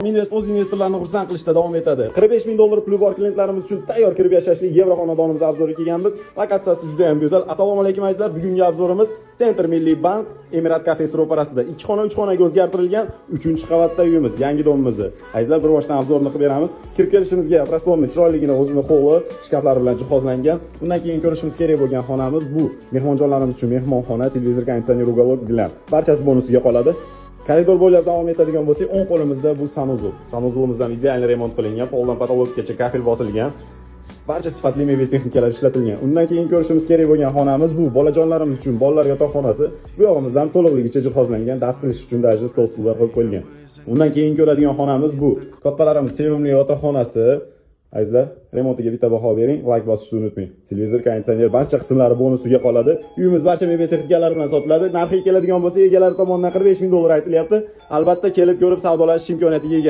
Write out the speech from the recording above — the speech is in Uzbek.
Invest o'z investorlarni xursand qilishda davom etadi. 45 ming dollar puli bor klientlarimiz uchun tayyor kirib yashashli Yevro xonadonimiz obzoriga kelganmiz. Lokatsiyasi juda ham go'zal. Assalomu alaykum azizlar. Bugungi obzorimiz Center Milliy bank Emirat kafesi ro'parasida 2 xona 3 xonaga o'zgartirilgan 3-qavatda uyimiz, yangi domimiz. Azizlar, bir boshdan obzorni qilib beramiz. Kirib kelishimizga prostorni, chiroyligini, o'zini holi, shkaflari bilan jihozlangan. Undan keyin ko'rishimiz kerak bo'lgan xonamiz bu. Mehmonjonlarimiz uchun mehmonxona, televizor, konditsioner, uголок, gilam. Barchasi bonusiga qoladi. Koridor bo'ylab davom etadigan bo'lsak, o'ng qo'limizda bu sanuzul. Sanuzulimizdan ideal remont qilingan, poldan patologgacha kafel bosilgan. Barcha sifatli mebel texnikalar ishlatilgan. Undan keyin ko'rishimiz kerak bo'lgan xonamiz bu. Bolajonlarimiz uchun bolalar yotoqxonasi. Bu yog'imizdan to'liqligicha jihozlangan, dars qilish uchun даже stol stullar qo'yib qo'yilgan. Undan keyin ko'radigan xonamiz bu. Kattalarimiz sevimli yotoqxonasi. Azizlar, remontiga bitta baho bering, like bosishni unutmang. Televizor, konditsioner barcha qismlari bonusiga qoladi. Uyimiz barcha mebel texnikalari bilan sotiladi. Narxiga keladigan bo'lsa, egalari tomonidan 45 ming dollar aytilyapti. Albatta kelib ko'rib savdolashish imkoniyatiga ega.